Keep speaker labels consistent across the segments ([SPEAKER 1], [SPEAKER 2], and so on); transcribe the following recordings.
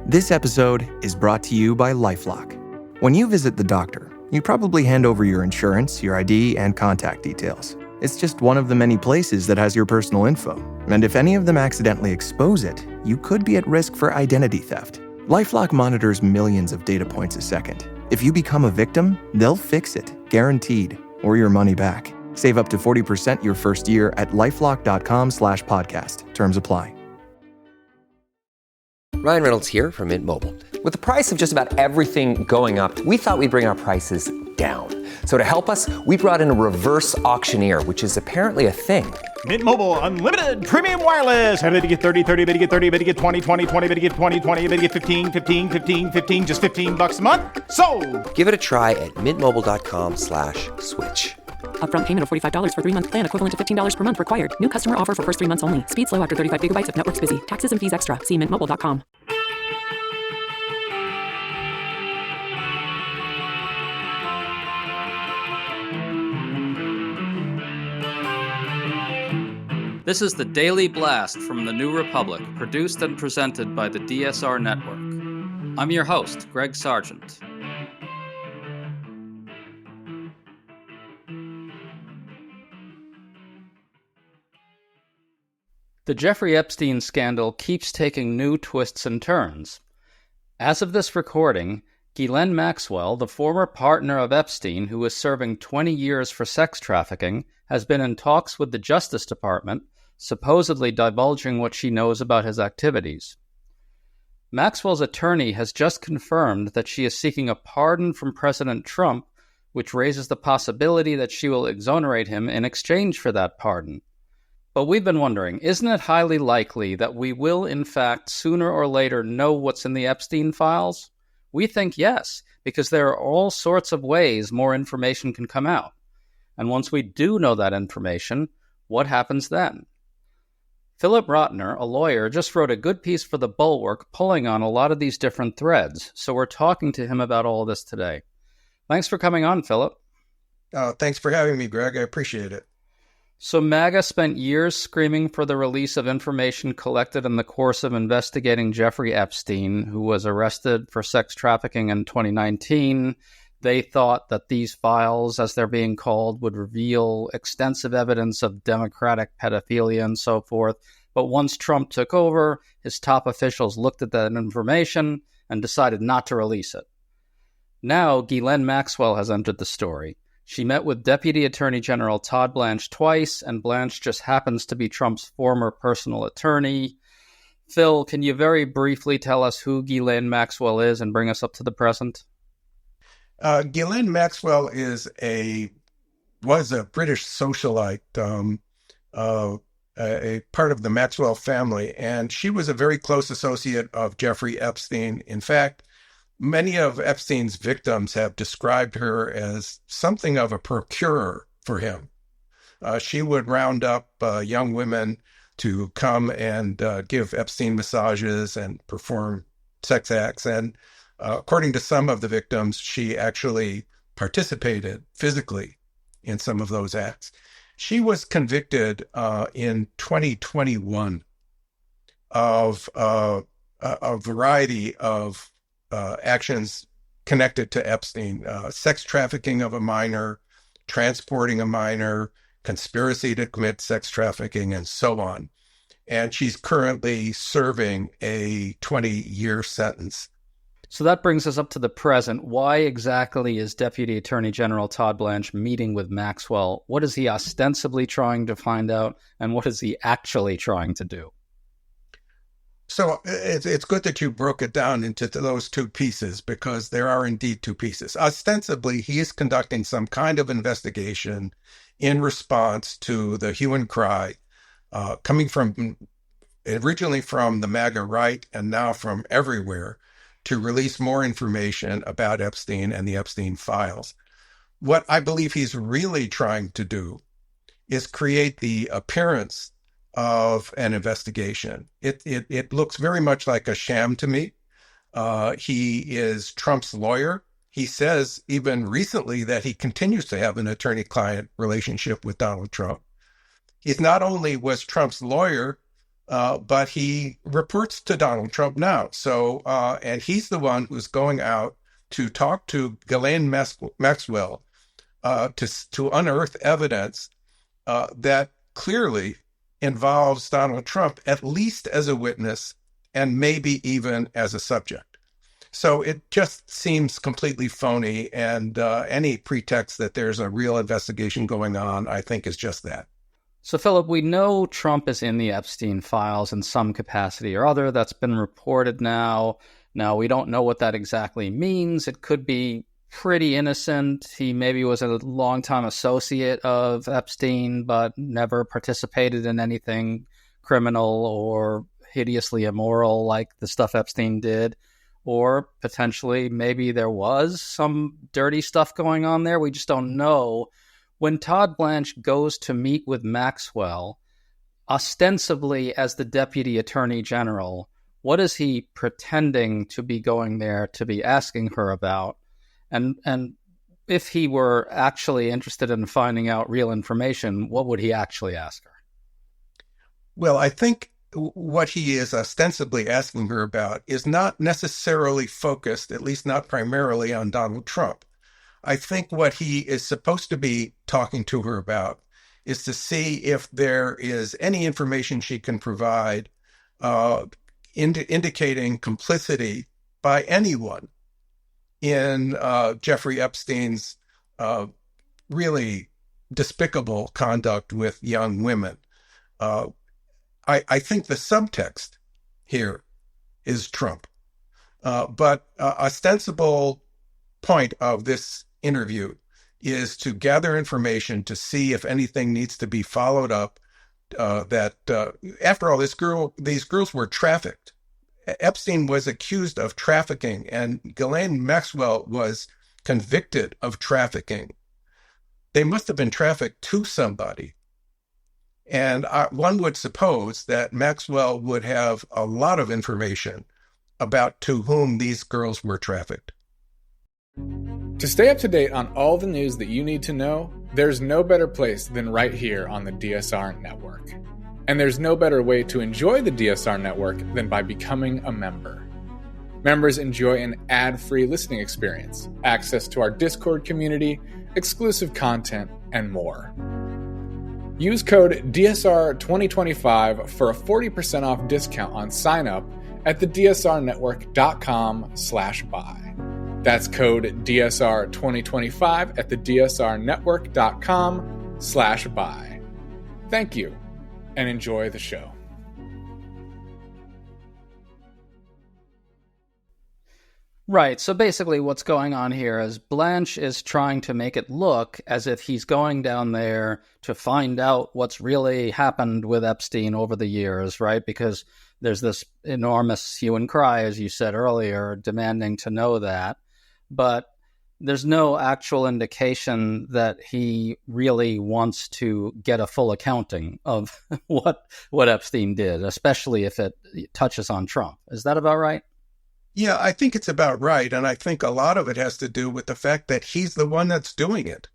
[SPEAKER 1] This episode is brought to you by LifeLock. When you visit the doctor, you probably hand over your insurance, your ID, and contact details. It's just one of the many places that has your personal info. And if any of them accidentally expose it, you could be at risk for identity theft. LifeLock monitors millions of data points a second. If you become a victim, they'll fix it, guaranteed, or your money back. Save up to 40% your first year at LifeLock.com/podcast. Terms apply.
[SPEAKER 2] Ryan Reynolds here from Mint Mobile. With the price of just about everything going up, we thought we'd bring our prices down. So to help us, we brought in a reverse auctioneer, which is apparently a thing.
[SPEAKER 3] Mint Mobile Unlimited Premium Wireless. How to get 30, 30, bit to get 30, bit to get 20, 20, 20, bit to get 20, 20, bit to get 15, 15, 15, 15, just $15 a month? Sold! Give it a try at mintmobile.com/switch.
[SPEAKER 4] Upfront payment of $45 for 3-month plan, equivalent to $15 per month required. New customer offer for first 3 months only. Speed slow after 35 gigabytes if network's busy. Taxes and fees extra. See mintmobile.com.
[SPEAKER 5] This is the Daily Blast from the New Republic, produced and presented by the DSR Network. I'm your host, Greg Sargent. The Jeffrey Epstein scandal keeps taking new twists and turns. As of this recording, Ghislaine Maxwell, the former partner of Epstein who is serving 20 years for sex trafficking, has been in talks with the Justice Department, supposedly divulging what she knows about his activities. Maxwell's attorney has just confirmed that she is seeking a pardon from President Trump, which raises the possibility that she will exonerate him in exchange for that pardon. But we've been wondering, isn't it highly likely that we will, in fact, sooner or later know what's in the Epstein files? We think yes, because there are all sorts of ways more information can come out. And once we do know that information, what happens then? Philip Rotner, a lawyer, just wrote a good piece for The Bulwark pulling on a lot of these different threads, so we're talking to him about all this today. Thanks for coming on, Philip.
[SPEAKER 6] Thanks for having me, Greg. I appreciate it.
[SPEAKER 5] So MAGA spent years screaming for the release of information collected in the course of investigating Jeffrey Epstein, who was arrested for sex trafficking in 2019. They thought that these files, as they're being called, would reveal extensive evidence of Democratic pedophilia and so forth. But once Trump took over, his top officials looked at that information and decided not to release it. Now, Ghislaine Maxwell has entered the story. She met with Deputy Attorney General Todd Blanche twice, and Blanche just happens to be Trump's former personal attorney. Phil, can you very briefly tell us who Ghislaine Maxwell is and bring us up to the present?
[SPEAKER 6] Ghislaine Maxwell was a British socialite, a part of the Maxwell family, and she was a very close associate of Jeffrey Epstein. In fact, many of Epstein's victims have described her as something of a procurer for him. She would round up young women to come and give Epstein massages and perform sex acts. And according to some of the victims, she actually participated physically in some of those acts. She was convicted in 2021 of a variety of actions connected to Epstein, sex trafficking of a minor, transporting a minor, conspiracy to commit sex trafficking, and so on. And she's currently serving a 20-year sentence.
[SPEAKER 5] So that brings us up to the present. Why exactly is Deputy Attorney General Todd Blanche meeting with Maxwell? What is he ostensibly trying to find out, and what is he actually trying to do?
[SPEAKER 6] So it's good that you broke it down into those two pieces, because there are indeed two pieces. Ostensibly, he is conducting some kind of investigation in response to the hue and cry coming from originally from the MAGA right and now from everywhere to release more information about Epstein and the Epstein files. What I believe he's really trying to do is create the appearance of an investigation. It looks very much like a sham to me. He is Trump's lawyer. He says even recently that he continues to have an attorney-client relationship with Donald Trump. He's not only was Trump's lawyer but he reports to Donald Trump now. So, and he's the one who's going out to talk to Ghislaine Maxwell to unearth evidence that clearly involves Donald Trump, at least as a witness and maybe even as a subject. So it just seems completely phony, and any pretext that there's a real investigation going on, I think, is just that.
[SPEAKER 5] So, Philip, we know Trump is in the Epstein files in some capacity or other. That's been reported now. Now, we don't know what that exactly means. It could be pretty innocent. He maybe was a longtime associate of Epstein, but never participated in anything criminal or hideously immoral like the stuff Epstein did. Or potentially maybe there was some dirty stuff going on there. We just don't know. When Todd Blanche goes to meet with Maxwell, ostensibly as the Deputy Attorney General, what is he pretending to be going there to be asking her about? And if he were actually interested in finding out real information, what would he actually ask her?
[SPEAKER 6] Well, I think what he is ostensibly asking her about is not necessarily focused, at least not primarily, on Donald Trump. I think what he is supposed to be talking to her about is to see if there is any information she can provide indicating complicity by anyone in Jeffrey Epstein's really despicable conduct with young women. I think the subtext here is Trump. But ostensible point of this interview is to gather information to see if anything needs to be followed up. After all, these girls were trafficked. Epstein was accused of trafficking, and Ghislaine Maxwell was convicted of trafficking. They must have been trafficked to somebody. And one would suppose that Maxwell would have a lot of information about to whom these girls were trafficked.
[SPEAKER 7] To stay up to date on all the news that you need to know, there's no better place than right here on the DSR Network. And there's no better way to enjoy the DSR Network than by becoming a member. Members enjoy an ad-free listening experience, access to our Discord community, exclusive content, and more. Use code DSR2025 for a 40% off discount on sign-up at thedsrnetwork.com/buy. That's code DSR2025 at thedsrnetwork.com/buy. Thank you, and enjoy the show.
[SPEAKER 5] Right. So basically what's going on here is Blanche is trying to make it look as if he's going down there to find out what's really happened with Epstein over the years, right? Because there's this enormous hue and cry, as you said earlier, demanding to know that. But there's no actual indication that he really wants to get a full accounting of what Epstein did, especially if it touches on Trump. Is that about right?
[SPEAKER 6] Yeah, I think it's about right. And I think a lot of it has to do with the fact that he's the one that's doing it.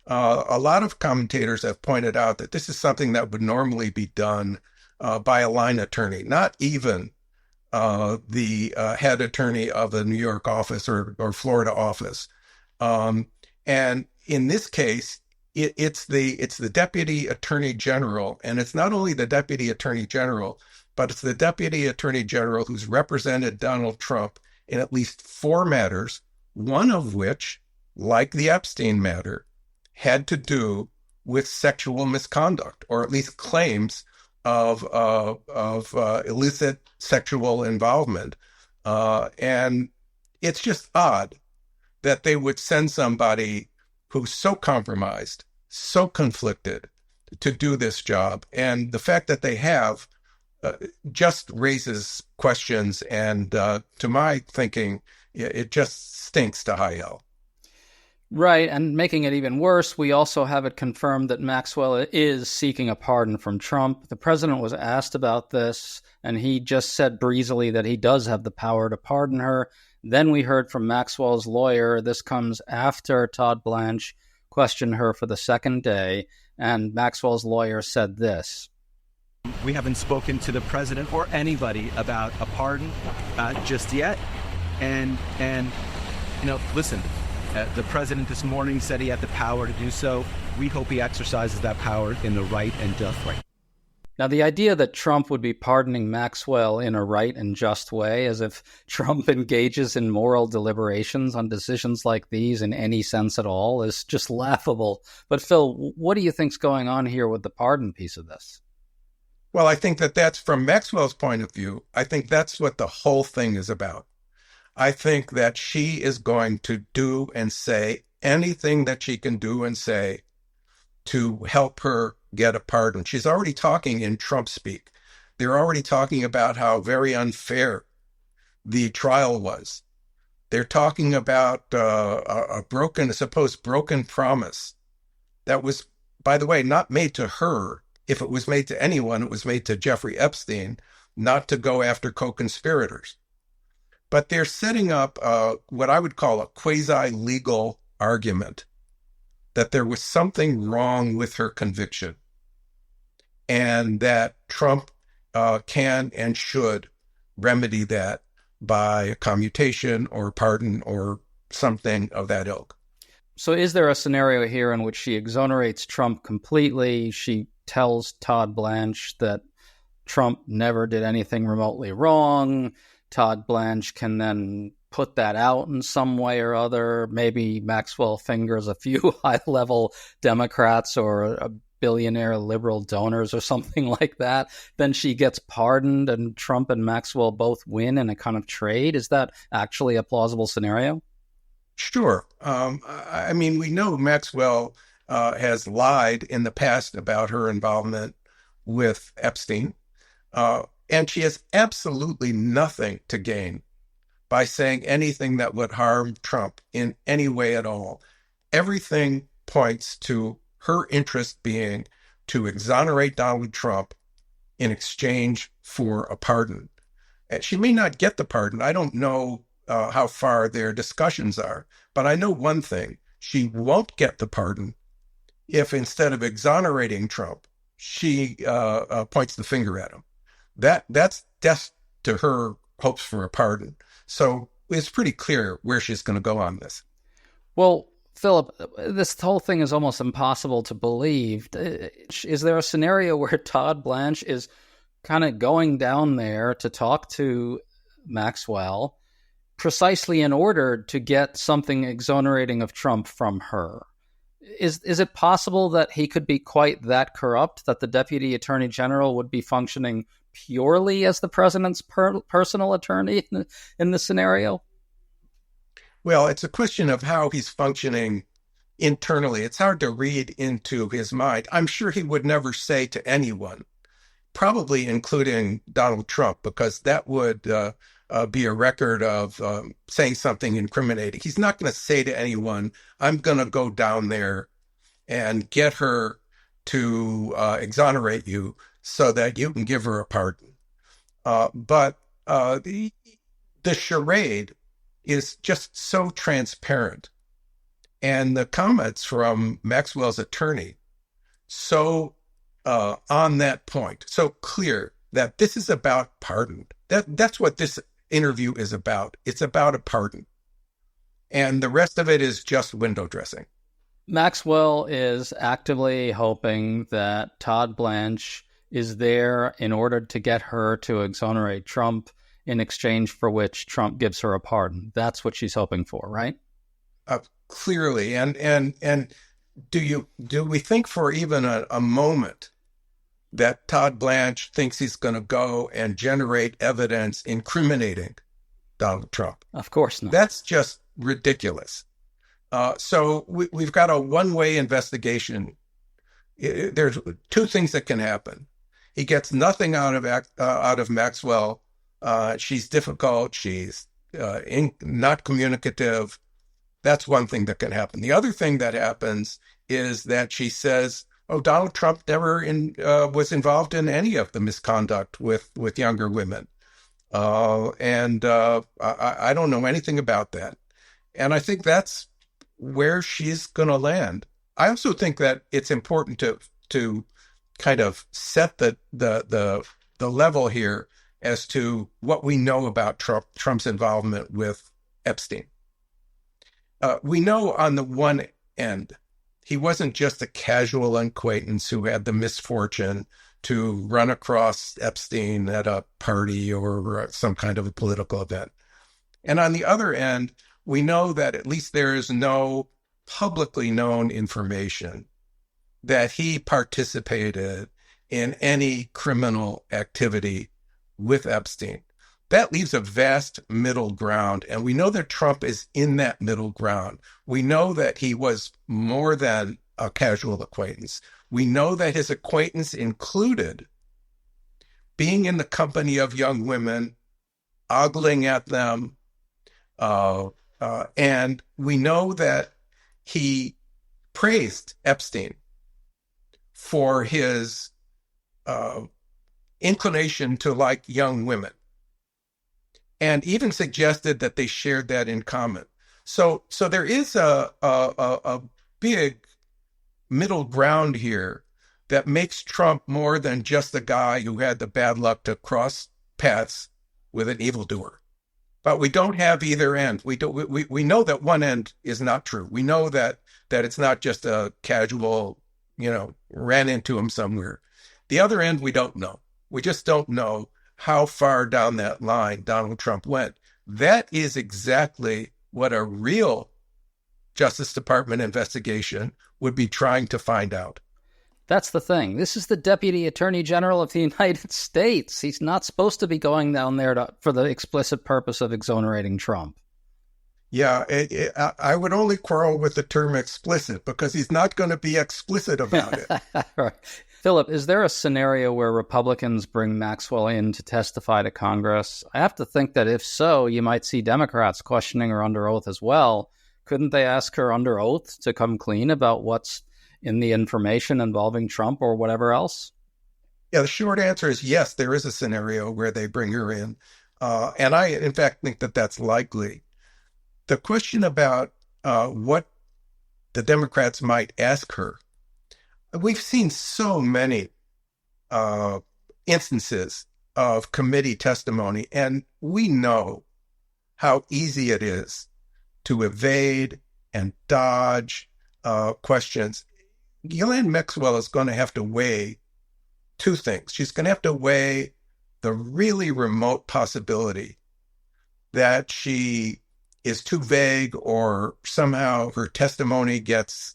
[SPEAKER 6] A lot of commentators have pointed out that this is something that would normally be done by a line attorney, not even the head attorney of the New York office or Florida office. And in this case, it's the deputy attorney general. And it's not only the deputy attorney general, but it's the deputy attorney general who's represented Donald Trump in at least 4 matters, one of which, like the Epstein matter, had to do with sexual misconduct, or at least claims of illicit sexual involvement. And it's just odd that they would send somebody who's so compromised, so conflicted, to do this job. And the fact that they have just raises questions, and to my thinking, it just stinks to high hell.
[SPEAKER 5] Right, and making it even worse, we also have it confirmed that Maxwell is seeking a pardon from Trump. The president was asked about this, and he just said breezily that he does have the power to pardon her. Then we heard from Maxwell's lawyer. This comes after Todd Blanche questioned her for the second day, and Maxwell's lawyer said this.
[SPEAKER 8] We haven't spoken to the president or anybody about a pardon just yet. And listen, the president this morning said he had the power to do so. We hope he exercises that power in the right and just way.
[SPEAKER 5] Now, the idea that Trump would be pardoning Maxwell in a right and just way, as if Trump engages in moral deliberations on decisions like these in any sense at all, is just laughable. But Phil, what do you think's going on here with the pardon piece of this?
[SPEAKER 6] Well, I think that's from Maxwell's point of view. I think that's what the whole thing is about. I think that she is going to do and say anything that she can do and say to help her get a pardon. She's already talking in Trump speak. They're already talking about how very unfair the trial was. They're talking about a supposed broken promise that was, by the way, not made to her. If it was made to anyone, it was made to Jeffrey Epstein, not to go after co-conspirators. But they're setting up what I would call a quasi-legal argument that there was something wrong with her conviction and that Trump can and should remedy that by a commutation or pardon or something of that ilk.
[SPEAKER 5] So is there a scenario here in which she exonerates Trump completely? She tells Todd Blanche that Trump never did anything remotely wrong. Todd Blanche can then put that out in some way or other. Maybe Maxwell fingers a few high-level Democrats or a billionaire liberal donors or something like that. Then she gets pardoned and Trump and Maxwell both win in a kind of trade. Is that actually a plausible scenario?
[SPEAKER 6] Sure. I mean, we know Maxwell has lied in the past about her involvement with Epstein, and she has absolutely nothing to gain by saying anything that would harm Trump in any way at all. Everything points to her interest being to exonerate Donald Trump in exchange for a pardon. And she may not get the pardon. I don't know how far their discussions are, but I know one thing. She won't get the pardon if instead of exonerating Trump, she points the finger at him. That's death to her hopes for a pardon. So it's pretty clear where she's going to go on this.
[SPEAKER 5] Well, Philip, this whole thing is almost impossible to believe. Is there a scenario where Todd Blanche is kind of going down there to talk to Maxwell precisely in order to get something exonerating of Trump from her? Is it possible that he could be quite that corrupt, that the Deputy Attorney General would be functioning purely as the president's personal attorney in this scenario?
[SPEAKER 6] Well, it's a question of how he's functioning internally. It's hard to read into his mind. I'm sure he would never say to anyone, probably including Donald Trump, because that would be a record of saying something incriminating. He's not going to say to anyone, I'm going to go down there and get her to exonerate you so that you can give her a pardon. But the charade is just so transparent. And the comments from Maxwell's attorney so on that point, so clear that this is about pardon. That's what this interview is about. It's about a pardon. And the rest of it is just window dressing.
[SPEAKER 5] Maxwell is actively hoping that Todd Blanche is there in order to get her to exonerate Trump, in exchange for which Trump gives her a pardon. That's what she's hoping for, right?
[SPEAKER 6] Clearly. And do we think for even a moment that Todd Blanche thinks he's going to go and generate evidence incriminating Donald Trump?
[SPEAKER 5] Of course not.
[SPEAKER 6] That's just ridiculous. So we've got a one-way investigation. There's two things that can happen. He gets nothing out of Maxwell. She's difficult. She's not communicative. That's one thing that can happen. The other thing that happens is that she says, oh, Donald Trump never was involved in any of the misconduct with younger women. And I don't know anything about that. And I think that's where she's going to land. I also think that it's important to kind of set the level here as to what we know about Trump's involvement with Epstein. We know on the one end, he wasn't just a casual acquaintance who had the misfortune to run across Epstein at a party or some kind of a political event. And on the other end, we know that at least there is no publicly known information that he participated in any criminal activity with Epstein. That leaves a vast middle ground, and we know that Trump is in that middle ground. We know that he was more than a casual acquaintance. We know that his acquaintance included being in the company of young women, ogling at them, and we know that he praised Epstein for his inclination to like young women, and even suggested that they shared that in common. So there is a big middle ground here that makes Trump more than just a guy who had the bad luck to cross paths with an evildoer. But we don't have either end. We know that one end is not true. We know that it's not just a casual, ran into him somewhere. The other end, we don't know. We just don't know how far down that line Donald Trump went. That is exactly what a real Justice Department investigation would be trying to find out.
[SPEAKER 5] That's the thing. This is the Deputy Attorney General of the United States. He's not supposed to be going down there for the explicit purpose of exonerating Trump.
[SPEAKER 6] Yeah, I would only quarrel with the term explicit because he's not going to be explicit about it.
[SPEAKER 5] Right. Philip, is there a scenario where Republicans bring Maxwell in to testify to Congress? I have to think that if so, you might see Democrats questioning her under oath as well. Couldn't they ask her under oath to come clean about what's in the information involving Trump or whatever else?
[SPEAKER 6] Yeah, the short answer is yes, there is a scenario where they bring her in. And I, in fact, think that that's likely. The question about what the Democrats might ask her, we've seen so many instances of committee testimony, and we know how easy it is to evade and dodge questions. Ghislaine Maxwell is going to have to weigh two things. She's going to have to weigh the really remote possibility that she is too vague or somehow her testimony gets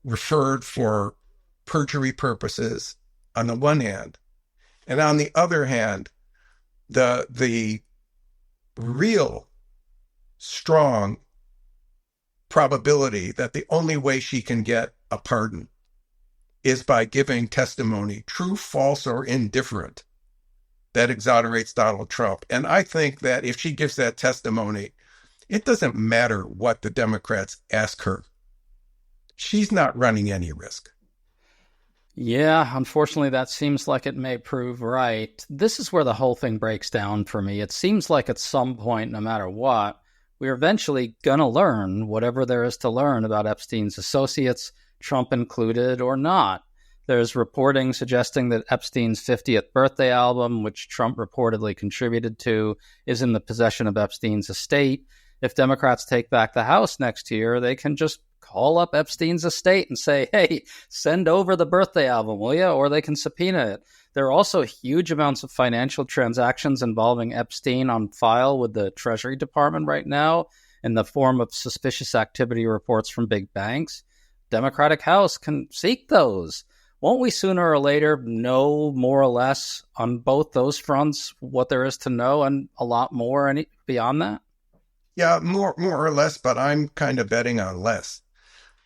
[SPEAKER 6] referred for perjury purposes on the one hand. And on the other hand, the real strong probability that the only way she can get a pardon is by giving testimony, true, false, or indifferent, that exonerates Donald Trump. And I think that if she gives that testimony, it doesn't matter what the Democrats ask her. She's not running any risk.
[SPEAKER 5] Yeah, unfortunately, that seems like it may prove right. This is where the whole thing breaks down for me. It seems like at some point, no matter what, we're eventually going to learn whatever there is to learn about Epstein's associates, Trump included or not. There's reporting suggesting that Epstein's 50th birthday album, which Trump reportedly contributed to, is in the possession of Epstein's estate. If Democrats take back the House next year, they can just call up Epstein's estate and say, hey, send over the birthday album, will you? Or they can subpoena it. There are also huge amounts of financial transactions involving Epstein on file with the Treasury Department right now in the form of suspicious activity reports from big banks. Democratic House can seek those. Won't we sooner or later know more or less on both those fronts what there is to know and a lot more beyond that?
[SPEAKER 6] Yeah, more or less, but I'm kind of betting on less.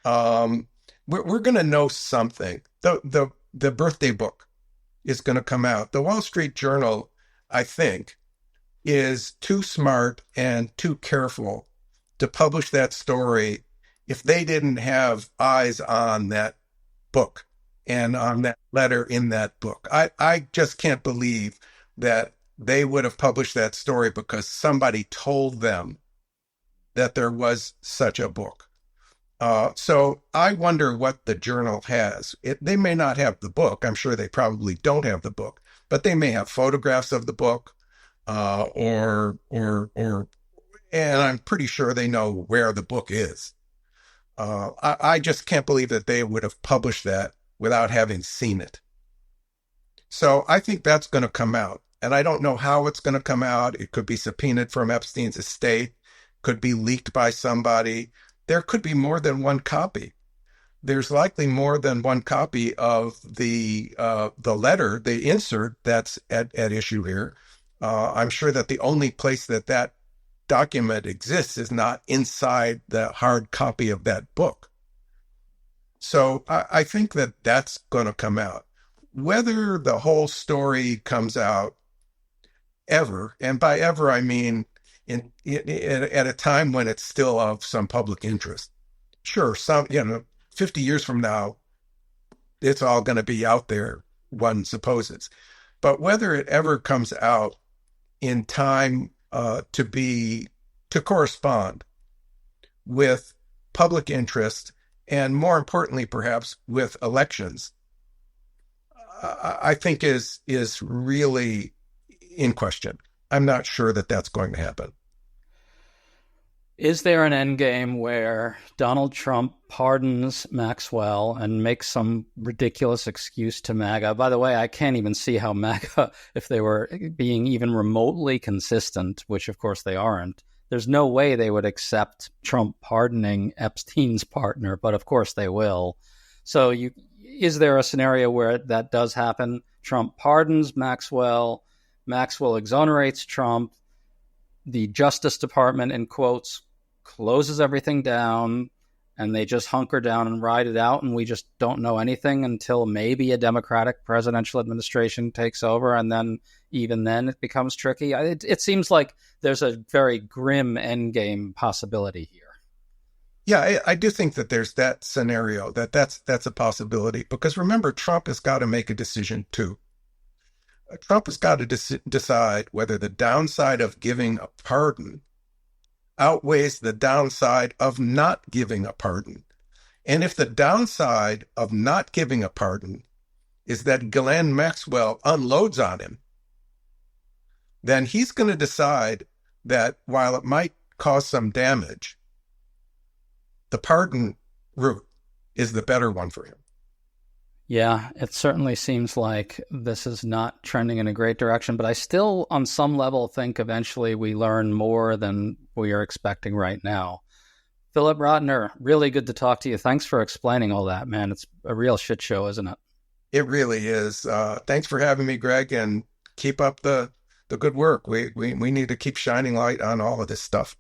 [SPEAKER 6] We're going to know something. The birthday book is going to come out. The Wall Street Journal, I think, is too smart and too careful to publish that story if they didn't have eyes on that book and on that letter in that book. I just can't believe that they would have published that story because somebody told them that there was such a book. So I wonder what the journal has. They may not have the book. I'm sure they probably don't have the book, but they may have photographs of the book, and I'm pretty sure they know where the book is. I just can't believe that they would have published that without having seen it. So I think that's going to come out. And I don't know how it's going to come out. It could be subpoenaed from Epstein's estate, could be leaked by somebody. There could be more than one copy. There's likely more than one copy of the letter, the insert that's at issue here. I'm sure that the only place that document exists is not inside the hard copy of that book. So I think that that's going to come out. Whether the whole story comes out ever, and by ever I mean at a time when it's still of some public interest. Sure, 50 years from now, it's all going to be out there, one supposes. But whether it ever comes out in time to correspond with public interest, and more importantly, perhaps with elections, I think is really in question. I'm not sure that that's going to happen.
[SPEAKER 5] Is there an endgame where Donald Trump pardons Maxwell and makes some ridiculous excuse to MAGA? By the way, I can't even see how MAGA, if they were being even remotely consistent, which of course they aren't, there's no way they would accept Trump pardoning Epstein's partner, but of course they will. So is there a scenario where that does happen? Trump pardons Maxwell, Maxwell exonerates Trump, the Justice Department, in quotes, closes everything down, and they just hunker down and ride it out, and we just don't know anything until maybe a Democratic presidential administration takes over, and then even then it becomes tricky. It seems like there's a very grim endgame possibility here.
[SPEAKER 6] Yeah, I do think that there's that scenario, that's a possibility, because remember, Trump has got to make a decision too. Trump has got to decide whether the downside of giving a pardon outweighs the downside of not giving a pardon. And if the downside of not giving a pardon is that Ghislaine Maxwell unloads on him, then he's going to decide that while it might cause some damage, the pardon route is the better one for him.
[SPEAKER 5] Yeah, it certainly seems like this is not trending in a great direction, but I still, on some level, think eventually we learn more than we are expecting right now. Philip Rotner, really good to talk to you. Thanks for explaining all that, man. It's a real shit show, isn't it?
[SPEAKER 6] It really is. Thanks for having me, Greg, and keep up the good work. We need to keep shining light on all of this stuff.